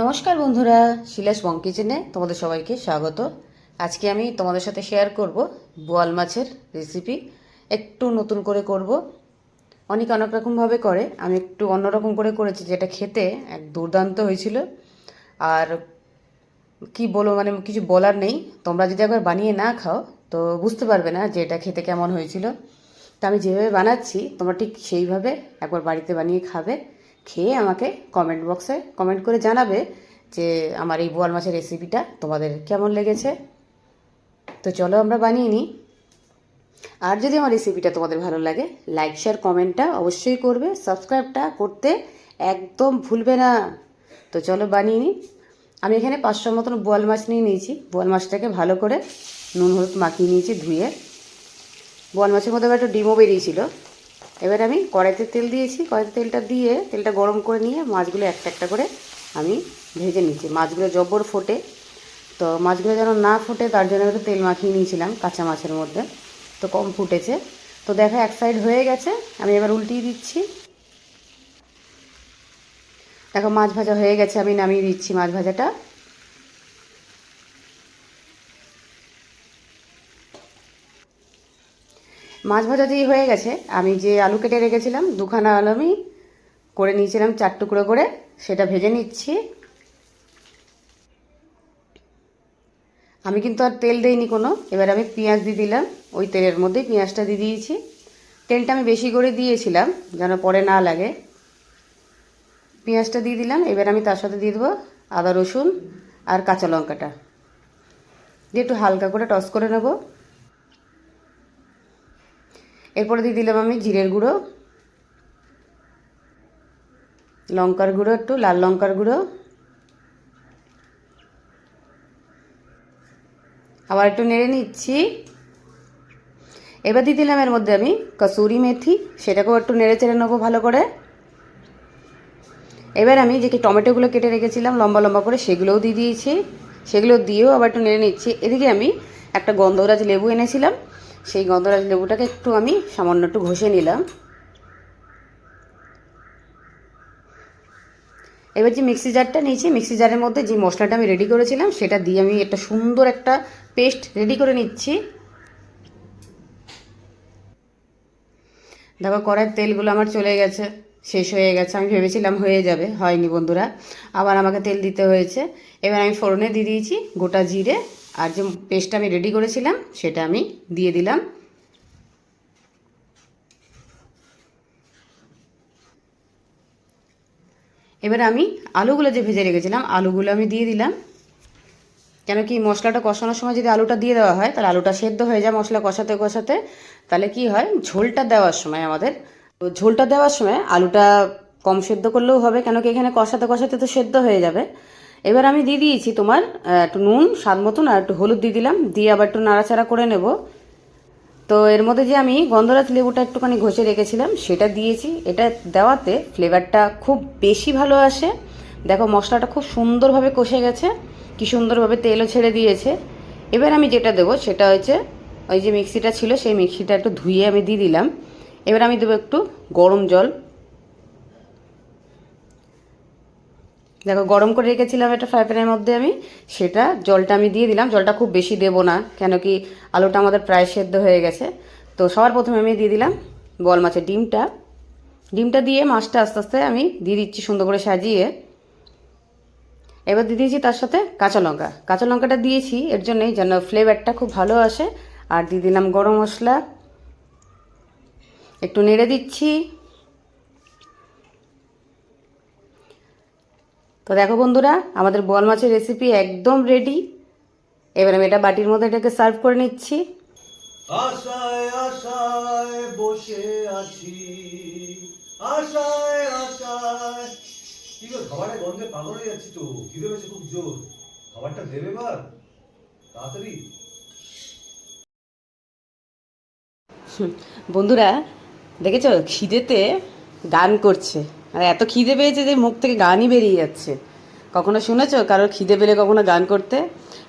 নমস্কার বন্ধুরা, শিলাস বং কিচেনে তোমাদের সবাইকে স্বাগত। আজকে আমি তোমাদের সাথে শেয়ার করব বোয়াল মাছের রেসিপি। একটু নতুন করে করব। অনেক রকমভাবে করে, আমি একটু অন্যরকম করে করেছি, যেটা খেতে এক দুর্দান্ত হয়েছিল। আর কি বলবো, মানে কিছু বলার নেই। তোমরা যদি একবার বানিয়ে না খাও তো বুঝতে পারবে না যে এটা খেতে কেমন হয়েছিল। তা আমি যেভাবে বানাচ্ছি তোমরা ঠিক সেইভাবে একবার বাড়িতে বানিয়ে খাবে। খেয়ে আমাকে কমেন্ট বক্সে কমেন্ট করে জানাবে যে আমার এই বোয়াল মাছের রেসিপিটা তোমাদের কেমন লেগেছে। তো চলো আমরা বানিয়ে নিই। আর যদি আমার রেসিপিটা তোমাদের ভালো লাগে, লাইক শেয়ার কমেন্টটা অবশ্যই করবে, সাবস্ক্রাইবটা করতে একদম ভুলবে না। তো চলো বানিয়ে নিই। আমি এখানে 500 মতন বোয়াল মাছ নিয়ে নিয়েছি। বোয়াল মাছটাকে ভালো করে নুন হলুদ মাখিয়ে নিয়েছি ধুয়ে। বোয়াল মাছের মধ্যে একটু ডিমও বেরিয়েছিল। এবার আমি কড়াইতে তেল দিয়েছি। কড়াইতে তেলটা দিয়ে তেলটা গরম করে নিয়ে মাছগুলো একটা একটা করে আমি ভেজে নিচ্ছি। মাছগুলো জব্বর ফোটে, তো মাছগুলো যেন না ফোটে তার জন্য একটু তেল মাখিয়ে নিয়েছিলাম কাঁচা মাছের মধ্যে, তো কম ফুটেছে। তো দেখো এক সাইড হয়ে গেছে, আমি এবার উল্টিয়ে দিচ্ছি। দেখো মাছ ভাজা হয়ে গেছে, আমি নামিয়ে দিচ্ছি মাছ ভাজাটা। মাছ ভাজা দিয়ে হয়ে গেছে। আমি যে আলু কেটে রেখেছিলাম, দুখানা আলু আমি করে নিয়েছিলাম 4 টুকরো করে, সেটা ভেজে নিচ্ছি। আমি কিন্তু আর তেল দেইনি কোনো। এবার আমি পেঁয়াজ দিয়ে দিলাম, ওই তেলের মধ্যেই পেঁয়াজটা দিয়ে দিয়েছি। তেলটা আমি বেশি করে দিয়েছিলাম যেন পরে না লাগে। পেঁয়াজটা দিয়ে দিলাম। এবার আমি তার সাথে দিয়ে দেবো আদা রসুন আর কাঁচা লঙ্কাটা দিয়ে একটু হালকা করে টস করে নেব। এরপরে দিয়ে দিলাম আমি জিরের গুঁড়ো, লঙ্কার গুঁড়ো, একটু লাল লঙ্কার গুঁড়ো, আবার একটু নেড়ে নিচ্ছি। এবার দিয়ে দিলাম এর মধ্যে আমি কসুরি মেথি, সেটাকেও একটু নেড়ে চেড়ে নেবো ভালো করে। এবার আমি যে টমেটোগুলো কেটে রেখেছিলাম লম্বা লম্বা করে, সেগুলোও দিয়ে দিয়েছি। সেগুলো দিয়েও আবার একটু নেড়ে নিচ্ছি। এদিকে আমি একটা গন্ধরাজ লেবু এনেছিলাম, সেই গন্ধরাজ লেবুটাকে একটু আমি সামান্য একটু ঘষে নিলাম। এবার যে মিক্সি জারটা নিয়েছি, মিক্সি জারের মধ্যে যে মশলাটা আমি রেডি করেছিলাম সেটা দিয়ে আমি একটা সুন্দর একটা পেস্ট রেডি করে নিচ্ছি। দেখো কড়াইয়ের তেলগুলো আমার চলে গেছে, শেষ হয়ে গেছে। আমি ভেবেছিলাম হয়ে যাবে, হয়নি বন্ধুরা, আবার আমাকে তেল দিতে হয়েছে। এবার আমি ফোড়নে দিয়ে দিয়েছি গোটা জিরে, আর যে পেস্টটা আমি রেডি করেছিলাম সেটা আমি দিয়ে দিলাম। এবার আমি আলুগুলো যে ভেজে রেখেছিলাম আলুগুলো আমি দিয়ে দিলাম। কেন কি মশলাটা কষানোর সময় যদি আলুটা দিয়ে দেওয়া হয় তাহলে আলুটা সেদ্ধ হয়ে যায় মশলা কষাতে কষাতে। তাহলে কি হয়, ঝোলটা দেওয়ার সময় আমাদের, তো ঝোলটা দেওয়ার সময় আলুটা কম সেদ্ধ করলেও হবে, কেন কি এখানে কষাতে কষাতে তো সেদ্ধ হয়ে যাবে। এবার আমি দিয়ে দিয়েছি তোমার একটু নুন স্বাদ মতন, আর একটু হলুদ দিয়ে দিলাম, দিয়ে আবার একটু নাড়াচাড়া করে নেব। তো এর মধ্যে যে আমি গন্ধরাজ লেবুটা একটুখানি ঘষে রেখেছিলাম সেটা দিয়েছি। এটা দেওয়াতে ফ্লেভারটা খুব বেশি ভালো আসে। দেখো মশলাটা খুব সুন্দরভাবে কষে গেছে, কি সুন্দরভাবে তেলও ছেড়ে দিয়েছে। এবার আমি যেটা দেবো সেটা হচ্ছে ওই যে মিক্সিটা ছিল সেই মিক্সিটা একটু ধুয়ে আমি দিয়ে দিলাম। এবার আমি দেবো একটু গরম জল। দেখো গরম করে রেখেছিলাম একটা ফ্রাই প্যানের মধ্যে, আমি সেটা জলটা আমি দিয়ে দিলাম। জলটা খুব বেশি দেবো না, কেন কি আলুটা আমাদের প্রায় সেদ্ধ হয়ে গেছে। তো সবার প্রথমে আমি দিয়ে দিলাম বোয়াল মাছের ডিমটা। ডিমটা দিয়ে মাছটা আস্তে আস্তে আমি দিয়ে দিচ্ছি সুন্দর করে সাজিয়ে। এবার দিয়ে দিয়েছি তার সাথে কাঁচা লঙ্কা। কাঁচা লঙ্কাটা দিয়েছি এর জন্যই যেন ফ্লেভারটা খুব ভালো আসে। আর দিয়ে দিলাম গরম মশলা, একটু নেড়ে দিচ্ছি। তো দেখো বন্ধুরা, আমাদের বোয়াল মাছের রেসিপি একদম রেডি। এবার আমি এটা বাটির মধ্যে এটাকে সার্ভ করে নিচ্ছি। আশায় আশায় বসে আছি, আশায় আশায়। কি গো, খাবারের গন্ধে পাগল হয়ে যাচ্ছি তো, খিদে পেয়েছে খুব জোর। খাবারটা দেবে এবার তাড়াতাড়ি। বন্ধুরা দেখেছো, খিদেতে গান করছে। আর এত খিদে পেয়েছে যে মুখ থেকে গানই বেরিয়ে যাচ্ছে। কখনো শুনেছো কারোর খিদে পেলে কখনো গান করতে?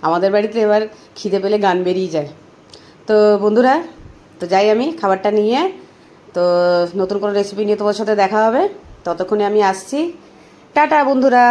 আমাদের বাড়িতে এবার খিদে পেলে গান বেরিয়ে যায়। তো বন্ধুরা, তো যাই আমি খাবারটা নিয়ে। তো নতুন কোনো রেসিপি নিয়ে তোমার সাথে দেখা হবে। ততক্ষণে আমি আসছি। টাটা বন্ধুরা।